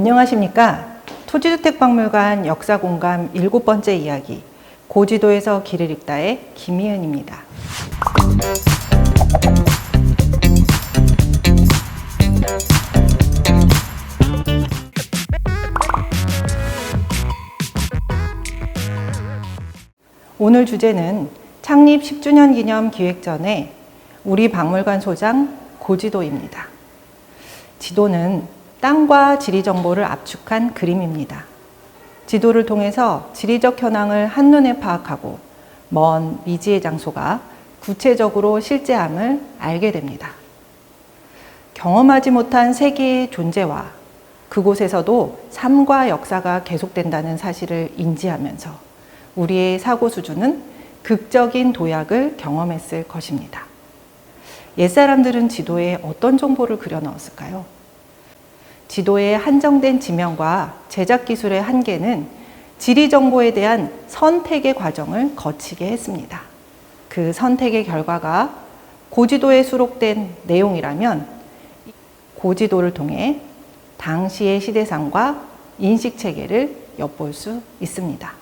안녕하십니까. 토지주택박물관 역사공감 7번째 이야기 고지도에서 길을 읽다의 김희은입니다. 오늘 주제는 창립 10주년 기념 기획전의 우리 박물관 소장 고지도입니다. 지도는 땅과 지리 정보를 압축한 그림입니다. 지도를 통해서 지리적 현황을 한눈에 파악하고 먼 미지의 장소가 구체적으로 실제함을 알게 됩니다. 경험하지 못한 세계의 존재와 그곳에서도 삶과 역사가 계속된다는 사실을 인지하면서 우리의 사고 수준은 극적인 도약을 경험했을 것입니다. 옛사람들은 지도에 어떤 정보를 그려 넣었을까요? 지도의 한정된 지명과 제작 기술의 한계는 지리 정보에 대한 선택의 과정을 거치게 했습니다. 그 선택의 결과가 고지도에 수록된 내용이라면 고지도를 통해 당시의 시대상과 인식체계를 엿볼 수 있습니다.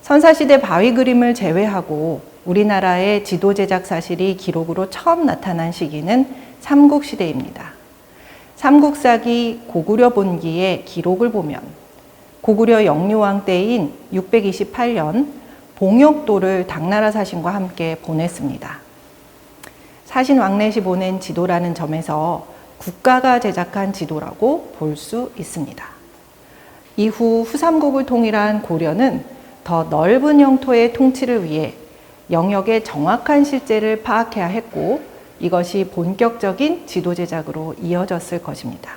선사시대 바위 그림을 제외하고 우리나라의 지도 제작 사실이 기록으로 처음 나타난 시기는 삼국시대입니다. 삼국사기 고구려 본기의 기록을 보면 고구려 영유왕 때인 628년 봉역도를 당나라 사신과 함께 보냈습니다. 사신 왕넷이 보낸 지도라는 점에서 국가가 제작한 지도라고 볼 수 있습니다. 이후 후삼국을 통일한 고려는 더 넓은 영토의 통치를 위해 영역의 정확한 실제를 파악해야 했고 이것이 본격적인 지도 제작으로 이어졌을 것입니다.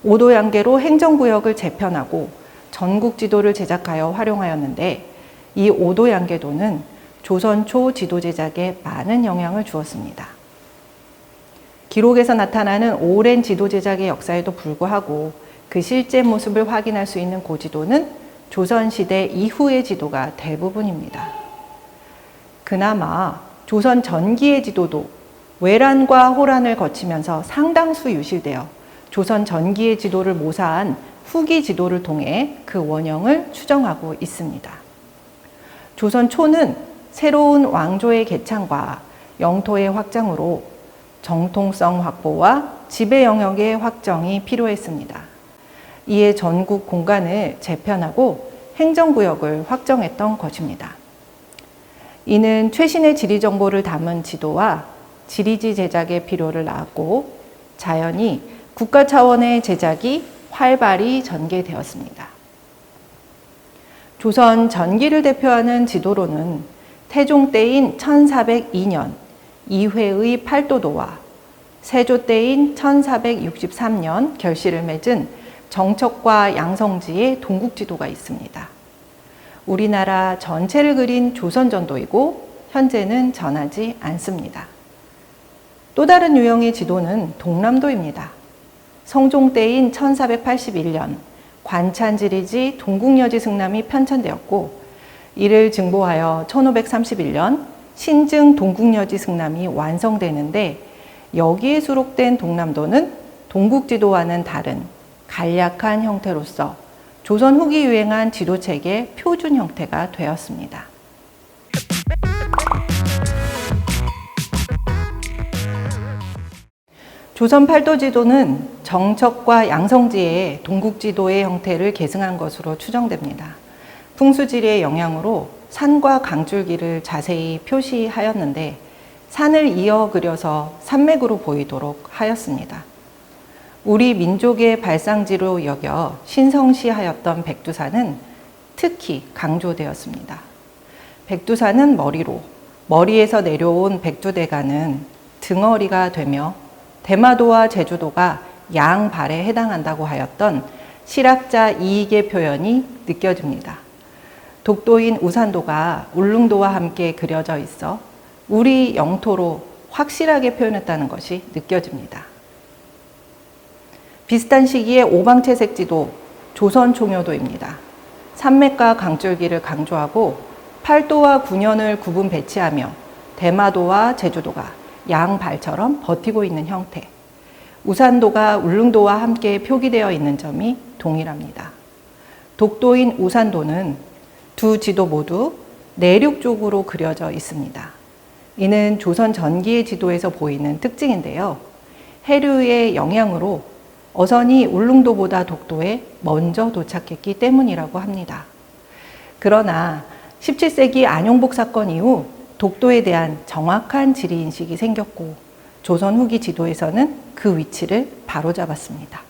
오도양계로 행정구역을 재편하고 전국 지도를 제작하여 활용하였는데 이 오도양계도는 조선 초 지도 제작에 많은 영향을 주었습니다. 기록에서 나타나는 오랜 지도 제작의 역사에도 불구하고 그 실제 모습을 확인할 수 있는 고지도는 조선시대 이후의 지도가 대부분입니다. 그나마 조선 전기의 지도도 외란과 호란을 거치면서 상당수 유실되어 조선 전기의 지도를 모사한 후기 지도를 통해 그 원형을 추정하고 있습니다. 조선 초는 새로운 왕조의 개창과 영토의 확장으로 정통성 확보와 지배 영역의 확정이 필요했습니다. 이에 전국 공간을 재편하고 행정구역을 확정했던 것입니다. 이는 최신의 지리 정보를 담은 지도와 지리지 제작의 필요를 낳았고 자연히 국가 차원의 제작이 활발히 전개되었습니다. 조선 전기를 대표하는 지도로는 태종 때인 1402년 이회의 팔도도와 세조 때인 1463년 결실을 맺은 정척과 양성지의 동국지도가 있습니다. 우리나라 전체를 그린 조선전도이고 현재는 전하지 않습니다. 또 다른 유형의 지도는 동남도입니다. 성종 때인 1481년 관찬지리지 동국여지 승남이 편찬되었고 이를 증보하여 1531년 신증 동국여지 승남이 완성되는데 여기에 수록된 동남도는 동국지도와는 다른 간략한 형태로서 조선 후기 유행한 지도책의 표준 형태가 되었습니다. 조선 팔도지도는 정척과 양성지의 동국지도의 형태를 계승한 것으로 추정됩니다. 풍수지리의 영향으로 산과 강줄기를 자세히 표시하였는데 산을 이어 그려서 산맥으로 보이도록 하였습니다. 우리 민족의 발상지로 여겨 신성시하였던 백두산은 특히 강조되었습니다. 백두산은 머리에서 내려온 백두대간은 등어리가 되며 대마도와 제주도가 양발에 해당한다고 하였던 실학자 이익의 표현이 느껴집니다. 독도인 우산도가 울릉도와 함께 그려져 있어 우리 영토로 확실하게 표현했다는 것이 느껴집니다. 비슷한 시기에 오방채색지도 조선총묘도입니다. 산맥과 강줄기를 강조하고 팔도와 군현을 구분 배치하며 대마도와 제주도가 양발처럼 버티고 있는 형태. 우산도가 울릉도와 함께 표기되어 있는 점이 동일합니다. 독도인 우산도는 두 지도 모두 내륙 쪽으로 그려져 있습니다. 이는 조선 전기의 지도에서 보이는 특징인데요. 해류의 영향으로 어선이 울릉도보다 독도에 먼저 도착했기 때문이라고 합니다. 그러나 17세기 안용복 사건 이후 독도에 대한 정확한 지리인식이 생겼고 조선 후기 지도에서는 그 위치를 바로잡았습니다.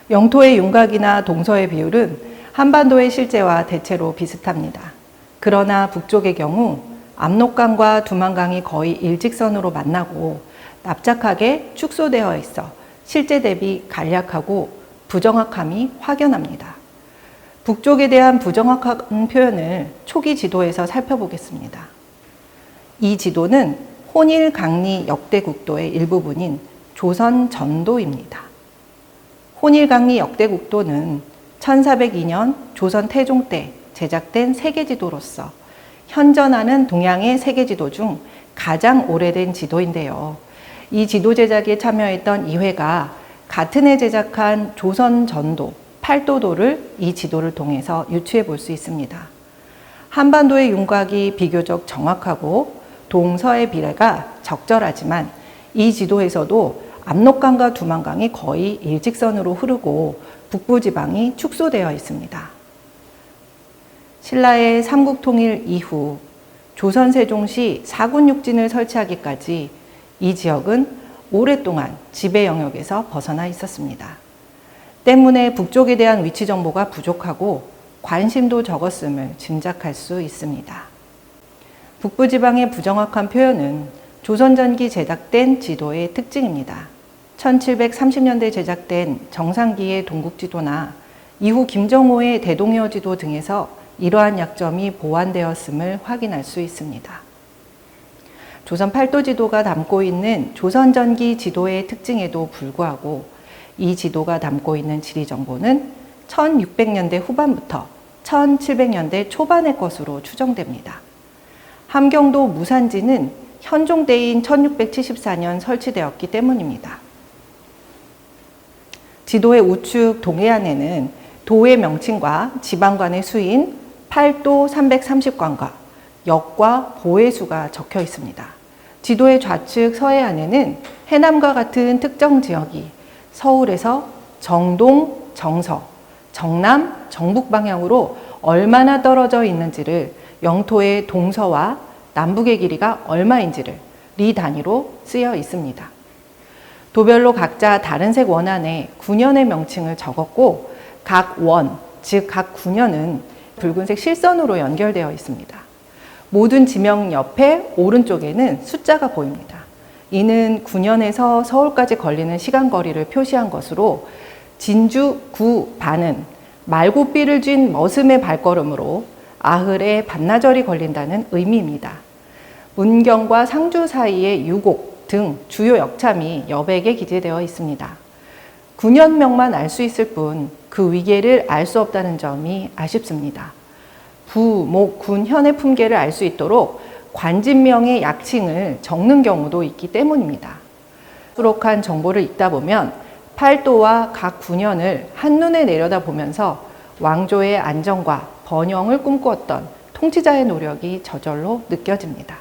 영토의 윤곽이나 동서의 비율은 한반도의 실제와 대체로 비슷합니다. 그러나 북쪽의 경우 압록강과 두만강이 거의 일직선으로 만나고 납작하게 축소되어 있어 실제 대비 간략하고 부정확함이 확연합니다. 북쪽에 대한 부정확한 표현을 초기 지도에서 살펴보겠습니다. 이 지도는 혼일 강리 역대국도의 일부분인 조선 전도입니다. 혼일 강리 역대국도는 1402년 조선 태종 때 제작된 세계지도로서 현존하는 동양의 세계지도 중 가장 오래된 지도인데요. 이 지도 제작에 참여했던 이회가 같은 해 제작한 조선 전도, 팔도도를 이 지도를 통해서 유추해 볼 수 있습니다. 한반도의 윤곽이 비교적 정확하고 동서의 비례가 적절하지만 이 지도에서도 압록강과 두만강이 거의 일직선으로 흐르고 북부지방이 축소되어 있습니다. 신라의 삼국통일 이후 조선 세종시 사군육진을 설치하기까지 이 지역은 오랫동안 지배 영역에서 벗어나 있었습니다. 때문에 북쪽에 대한 위치 정보가 부족하고 관심도 적었음을 짐작할 수 있습니다. 북부지방의 부정확한 표현은 조선 전기 제작된 지도의 특징입니다. 1730년대 제작된 정상기의 동국지도나 이후 김정호의 대동여 지도 등에서 이러한 약점이 보완되었음을 확인할 수 있습니다. 조선 팔도 지도가 담고 있는 조선 전기 지도의 특징에도 불구하고 이 지도가 담고 있는 지리 정보는 1600년대 후반부터 1700년대 초반의 것으로 추정됩니다. 함경도 무산지는 현종 때인 1674년 설치되었기 때문입니다. 지도의 우측 동해안에는 도의 명칭과 지방관의 수인 팔도 330관과 역과 보의 수가 적혀 있습니다. 지도의 좌측 서해안에는 해남과 같은 특정 지역이 서울에서 정동, 정서, 정남, 정북 방향으로 얼마나 떨어져 있는지를 영토의 동서와 남북의 길이가 얼마인지를 리 단위로 쓰여 있습니다. 도별로 각자 다른 색 원안에 군현의 명칭을 적었고 각 원, 즉 각 군현은 붉은색 실선으로 연결되어 있습니다. 모든 지명 옆에 오른쪽에는 숫자가 보입니다. 이는 군현에서 서울까지 걸리는 시간거리를 표시한 것으로 진주 구 반은 말고삐를 쥔 머슴의 발걸음으로 아흘에 반나절이 걸린다는 의미입니다. 문경과 상주 사이의 유곡 등 주요 역참이 여백에 기재되어 있습니다. 군현명만 알 수 있을 뿐 그 위계를 알 수 없다는 점이 아쉽습니다. 부, 목, 군, 현의 품계를 알 수 있도록 관진명의 약칭을 적는 경우도 있기 때문입니다. 수록한 정보를 읽다 보면 팔도와 각 군현을 한눈에 내려다보면서 왕조의 안정과 번영을 꿈꾸었던 통치자의 노력이 저절로 느껴집니다.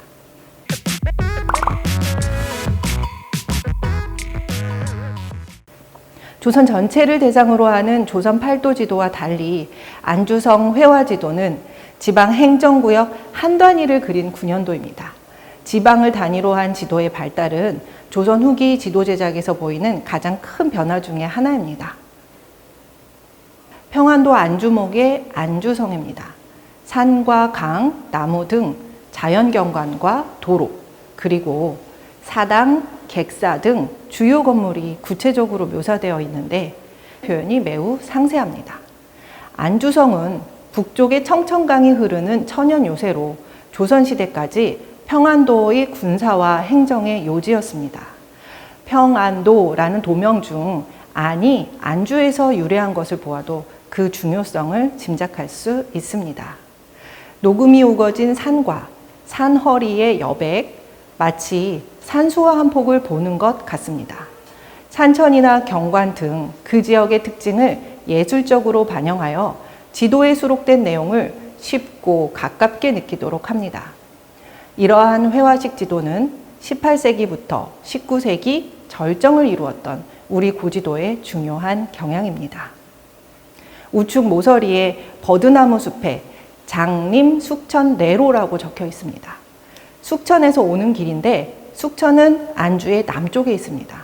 조선 전체를 대상으로 하는 조선 팔도 지도와 달리 안주성 회화 지도는 지방 행정구역 한 단위를 그린 군현도입니다. 지방을 단위로 한 지도의 발달은 조선 후기 지도 제작에서 보이는 가장 큰 변화 중의 하나입니다. 평안도 안주목의 안주성입니다. 산과 강, 나무 등 자연경관과 도로, 그리고 사당, 객사 등 주요 건물이 구체적으로 묘사되어 있는데 표현이 매우 상세합니다. 안주성은 북쪽에 청천강이 흐르는 천연 요새로 조선시대까지 평안도의 군사와 행정의 요지였습니다. 평안도라는 도명 중 안이 안주에서 유래한 것을 보아도 그 중요성을 짐작할 수 있습니다. 녹음이 우거진 산과 산허리의 여백, 마치 산수화 한 폭을 보는 것 같습니다. 산천이나 경관 등 그 지역의 특징을 예술적으로 반영하여 지도에 수록된 내용을 쉽고 가깝게 느끼도록 합니다. 이러한 회화식 지도는 18세기부터 19세기 절정을 이루었던 우리 고지도의 중요한 경향입니다. 우측 모서리에 버드나무 숲에 장림 숙천내로라고 적혀 있습니다. 숙천에서 오는 길인데 숙천은 안주의 남쪽에 있습니다.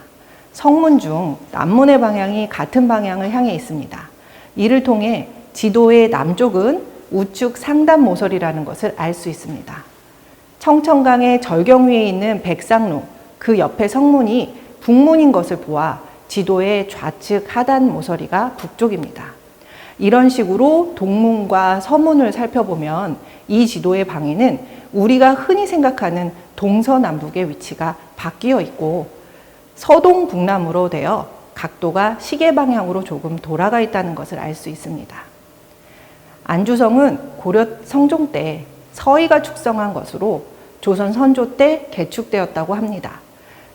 성문 중 남문의 방향이 같은 방향을 향해 있습니다. 이를 통해 지도의 남쪽은 우측 상단 모서리라는 것을 알 수 있습니다. 청천강의 절경 위에 있는 백상로, 그 옆에 성문이 북문인 것을 보아 지도의 좌측 하단 모서리가 북쪽입니다. 이런 식으로 동문과 서문을 살펴보면 이 지도의 방위는 우리가 흔히 생각하는 동서남북의 위치가 바뀌어 있고 서동북남으로 되어 각도가 시계 방향으로 조금 돌아가 있다는 것을 알 수 있습니다. 안주성은 고려 성종 때 서희가 축성한 것으로 조선 선조 때 개축되었다고 합니다.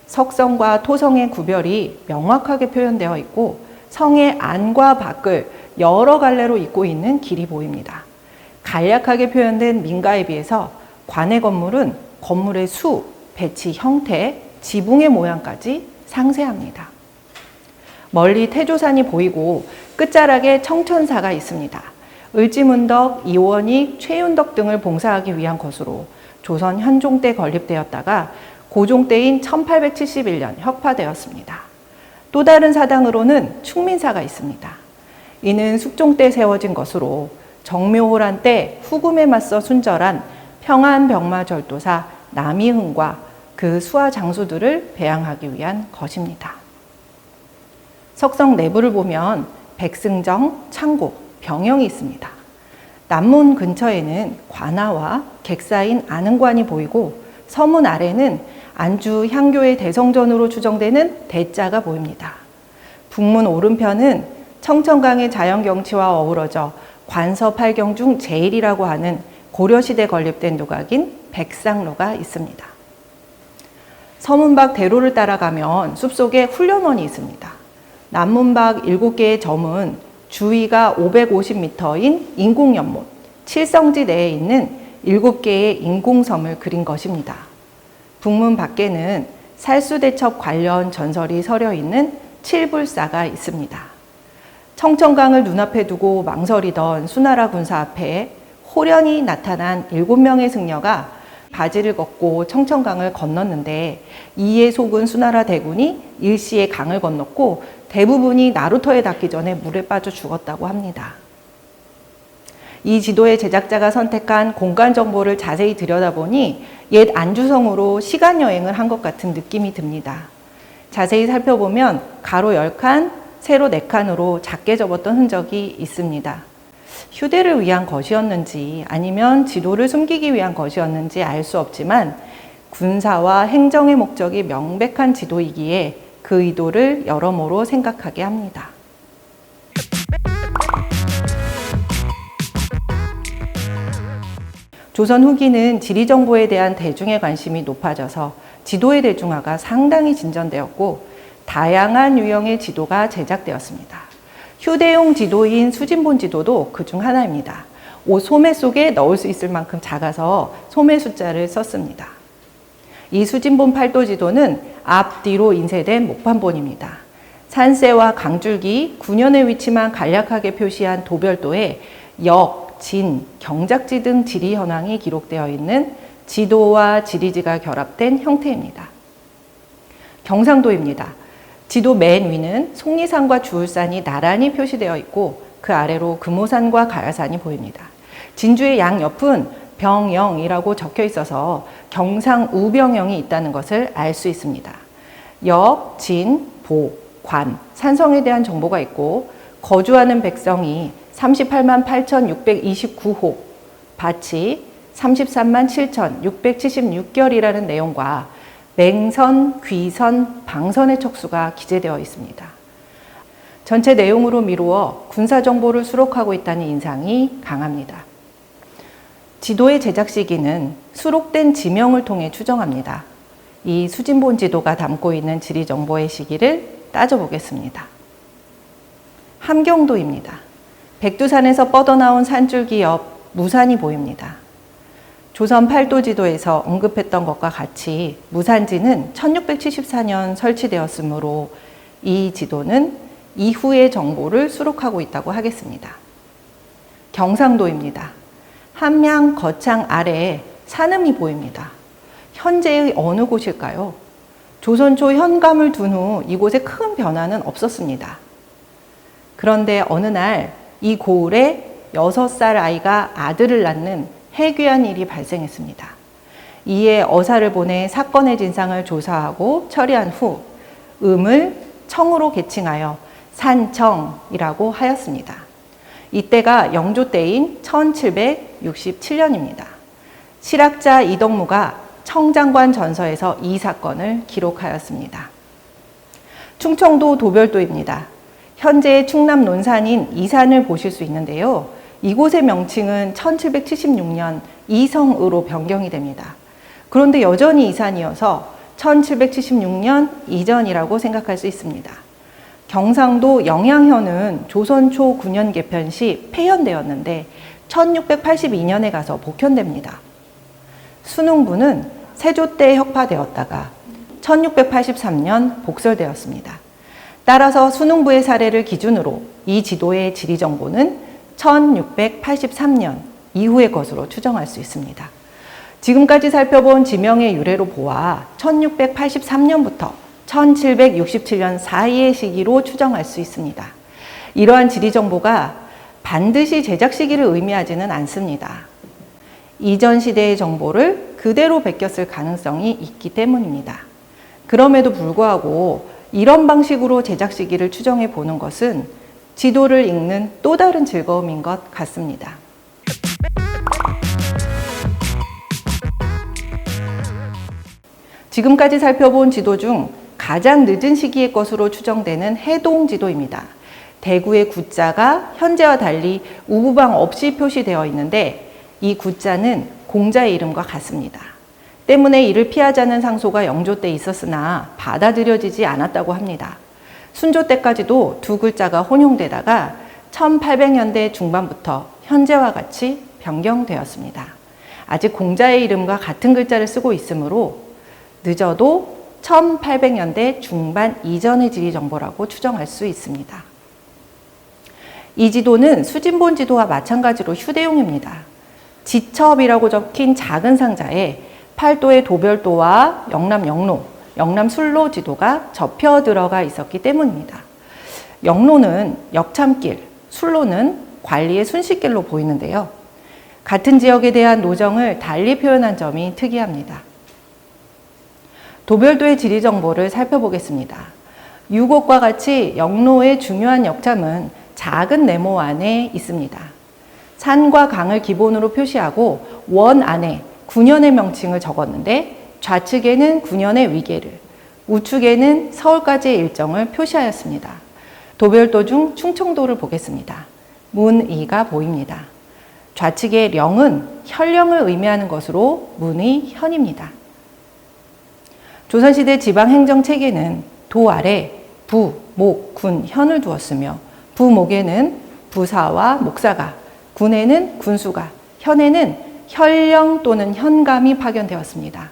석성과 토성의 구별이 명확하게 표현되어 있고 성의 안과 밖을 여러 갈래로 잇고 있는 길이 보입니다. 간략하게 표현된 민가에 비해서 관의 건물은 건물의 수, 배치 형태, 지붕의 모양까지 상세합니다. 멀리 태조산이 보이고 끝자락에 청천사가 있습니다. 을지문덕, 이원익, 최윤덕 등을 봉사하기 위한 것으로 조선 현종 때 건립되었다가 고종 때인 1871년 혁파되었습니다. 또 다른 사당으로는 충민사가 있습니다. 이는 숙종 때 세워진 것으로 정묘호란 때 후금에 맞서 순절한 평안병마절도사 남이흥과 그 수하 장수들을 배양하기 위한 것입니다. 석성 내부를 보면 백승정, 창고, 병영이 있습니다. 남문 근처에는 관아와 객사인 아능관이 보이고 서문 아래는 안주 향교의 대성전으로 추정되는 대자가 보입니다. 북문 오른편은 청천강의 자연경치와 어우러져 관서팔경 중 제일이라고 하는 고려시대 건립된 누각인 백상로가 있습니다. 서문 밖 대로를 따라가면 숲속에 훈련원이 있습니다. 남문 밖 7개의 점은 주위가 550m인 인공연못, 칠성지 내에 있는 7개의 인공섬을 그린 것입니다. 북문 밖에는 살수대첩 관련 전설이 서려 있는 칠불사가 있습니다. 청천강을 눈앞에 두고 망설이던 수나라 군사 앞에 호련히 나타난 7명의 승려가 바지를 걷고 청천강을 건넜는데 이에 속은 수나라 대군이 일시에 강을 건넜고 대부분이 나루터에 닿기 전에 물에 빠져 죽었다고 합니다. 이 지도의 제작자가 선택한 공간 정보를 자세히 들여다보니 옛 안주성으로 시간 여행을 한 것 같은 느낌이 듭니다. 자세히 살펴보면 가로 10칸, 세로 4칸으로 작게 접었던 흔적이 있습니다. 휴대를 위한 것이었는지 아니면 지도를 숨기기 위한 것이었는지 알 수 없지만 군사와 행정의 목적이 명백한 지도이기에 그 의도를 여러모로 생각하게 합니다. 조선 후기는 지리정보에 대한 대중의 관심이 높아져서 지도의 대중화가 상당히 진전되었고 다양한 유형의 지도가 제작되었습니다. 휴대용 지도인 수진본 지도도 그중 하나입니다. 옷 소매 속에 넣을 수 있을 만큼 작아서 소매 숫자를 썼습니다. 이 수진본 팔도 지도는 앞뒤로 인쇄된 목판본입니다. 산세와 강줄기, 군현의 위치만 간략하게 표시한 도별도에 역, 진, 경작지 등 지리 현황이 기록되어 있는 지도와 지리지가 결합된 형태입니다. 경상도입니다. 지도 맨 위는 속리산과 주울산이 나란히 표시되어 있고 그 아래로 금오산과 가야산이 보입니다. 진주의 양옆은 병영이라고 적혀 있어서 경상우병영이 있다는 것을 알 수 있습니다. 역, 진, 보, 관, 산성에 대한 정보가 있고 거주하는 백성이 38만 8,629호, 밭이 33만 7,676결이라는 내용과 맹선, 귀선, 방선의 척수가 기재되어 있습니다. 전체 내용으로 미루어 군사정보를 수록하고 있다는 인상이 강합니다. 지도의 제작 시기는 수록된 지명을 통해 추정합니다. 이 수진본 지도가 담고 있는 지리정보의 시기를 따져보겠습니다. 함경도입니다. 백두산에서 뻗어나온 산줄기 옆 무산이 보입니다. 조선 팔도 지도에서 언급했던 것과 같이 무산지는 1674년 설치되었으므로 이 지도는 이후의 정보를 수록하고 있다고 하겠습니다. 경상도입니다. 함양 거창 아래에 산음이 보입니다. 현재의 어느 곳일까요? 조선 초 현감을 둔 후 이곳에 큰 변화는 없었습니다. 그런데 어느 날 이 고을에 6살 아이가 아들을 낳는 해괴한 일이 발생했습니다. 이에 어사를 보내 사건의 진상을 조사하고 처리한 후 음을 청으로 계칭하여 산청이라고 하였습니다. 이때가 영조 때인 1767년입니다. 실학자 이덕무가 청장관 전서에서 이 사건을 기록하였습니다. 충청도 도별도입니다. 현재의 충남 논산인 이산을 보실 수 있는데요. 이곳의 명칭은 1776년 이성으로 변경이 됩니다. 그런데 여전히 이산이어서 1776년 이전이라고 생각할 수 있습니다. 경상도 영양현은 조선 초 9년 개편 시 폐현되었는데 1682년에 가서 복현됩니다. 순웅부는 세조 때 혁파되었다가 1683년 복설되었습니다. 따라서 순웅부의 사례를 기준으로 이 지도의 지리정보는 1683년 이후의 것으로 추정할 수 있습니다. 지금까지 살펴본 지명의 유래로 보아 1683년부터 1767년 사이의 시기로 추정할 수 있습니다. 이러한 지리정보가 반드시 제작 시기를 의미하지는 않습니다. 이전 시대의 정보를 그대로 베꼈을 가능성이 있기 때문입니다. 그럼에도 불구하고 이런 방식으로 제작 시기를 추정해 보는 것은 지도를 읽는 또 다른 즐거움인 것 같습니다. 지금까지 살펴본 지도 중 가장 늦은 시기의 것으로 추정되는 해동 지도입니다. 대구의 구자가 현재와 달리 우부방 없이 표시되어 있는데 이 구자는 공자의 이름과 같습니다. 때문에 이를 피하자는 상소가 영조 때 있었으나 받아들여지지 않았다고 합니다. 순조 때까지도 두 글자가 혼용되다가 1800년대 중반부터 현재와 같이 변경되었습니다. 아직 공자의 이름과 같은 글자를 쓰고 있으므로 늦어도 1800년대 중반 이전의 지리 정보라고 추정할 수 있습니다. 이 지도는 수진본 지도와 마찬가지로 휴대용입니다. 지첩이라고 적힌 작은 상자에 팔도의 도별도와 영남 영로, 영남 술로 지도가 접혀 들어가 있었기 때문입니다. 영로는 역참길, 술로는 관리의 순식길로 보이는데요. 같은 지역에 대한 노정을 달리 표현한 점이 특이합니다. 도별도의 지리 정보를 살펴보겠습니다. 유곡과 같이 영로의 중요한 역참은 작은 네모 안에 있습니다. 산과 강을 기본으로 표시하고 원 안에 9년의 명칭을 적었는데 좌측에는 9년의 위계를, 우측에는 서울까지의 일정을 표시하였습니다. 도별도 중 충청도를 보겠습니다. 문의가 보입니다. 좌측의 령은 현령을 의미하는 것으로 문의현입니다. 조선시대 지방행정체계는 도 아래 부, 목, 군, 현을 두었으며 부목에는 부사와 목사가, 군에는 군수가, 현에는 현령 또는 현감이 파견되었습니다.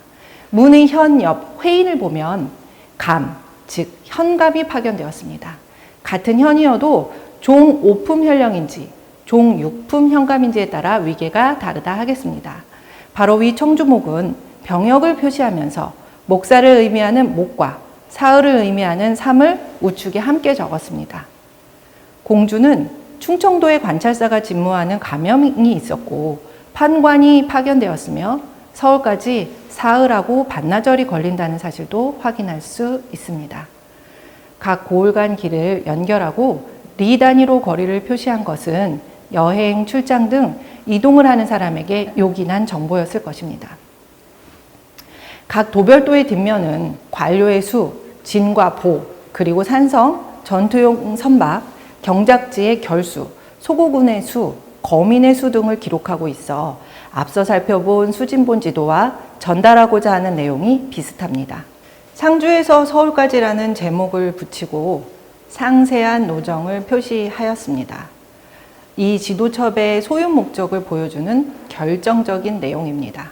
문의현 옆 회인을 보면 감, 즉 현감이 파견되었습니다. 같은 현이어도 종 5품 현령인지 종 6품 현감인지에 따라 위계가 다르다 하겠습니다. 바로 위 청주목은 병역을 표시하면서 목사를 의미하는 목과 사흘을 의미하는 삼을 우측에 함께 적었습니다. 공주는 충청도에 관찰사가 집무하는 감염이 있었고 판관이 파견되었으며 서울까지 사흘하고 반나절이 걸린다는 사실도 확인할 수 있습니다. 각 고을 간 길을 연결하고 리 단위로 거리를 표시한 것은 여행, 출장 등 이동을 하는 사람에게 요긴한 정보였을 것입니다. 각 도별도의 뒷면은 관료의 수, 진과 보, 그리고 산성, 전투용 선박, 경작지의 결수, 소고군의 수, 거민의 수 등을 기록하고 있어 앞서 살펴본 수진본 지도와 전달하고자 하는 내용이 비슷합니다. 상주에서 서울까지라는 제목을 붙이고 상세한 노정을 표시하였습니다. 이 지도첩의 소유 목적을 보여주는 결정적인 내용입니다.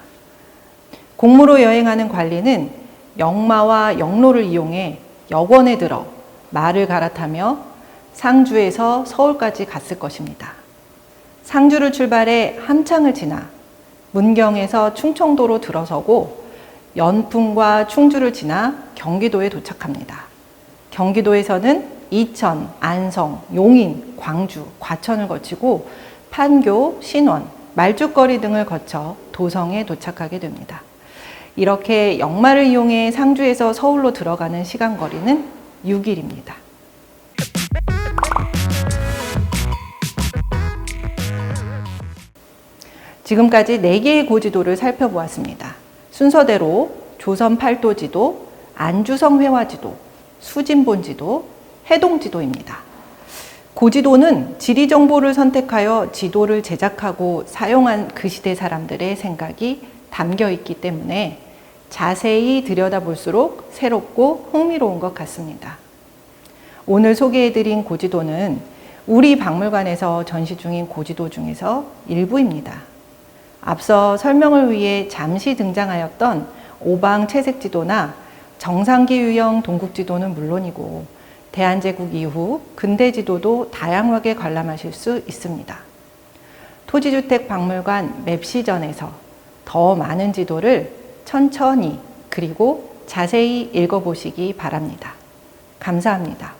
공무로 여행하는 관리는 역마와 역로를 이용해 역원에 들어 말을 갈아타며 상주에서 서울까지 갔을 것입니다. 상주를 출발해 함창을 지나 문경에서 충청도로 들어서고 연풍과 충주를 지나 경기도에 도착합니다. 경기도에서는 이천, 안성, 용인, 광주, 과천을 거치고 판교, 신원, 말죽거리 등을 거쳐 도성에 도착하게 됩니다. 이렇게 역마를 이용해 상주에서 서울로 들어가는 시간거리는 6일입니다. 지금까지 4개의 고지도를 살펴보았습니다. 순서대로 조선 팔도지도, 안주성 회화지도, 수진본지도, 해동지도입니다. 고지도는 지리정보를 선택하여 지도를 제작하고 사용한 그 시대 사람들의 생각이 담겨 있기 때문에 자세히 들여다볼수록 새롭고 흥미로운 것 같습니다. 오늘 소개해드린 고지도는 우리 박물관에서 전시 중인 고지도 중에서 일부입니다. 앞서 설명을 위해 잠시 등장하였던 오방 채색지도나 정상기 유형 동국지도는 물론이고 대한제국 이후 근대지도도 다양하게 관람하실 수 있습니다. 토지주택박물관 맵시전에서 더 많은 지도를 천천히 그리고 자세히 읽어보시기 바랍니다. 감사합니다.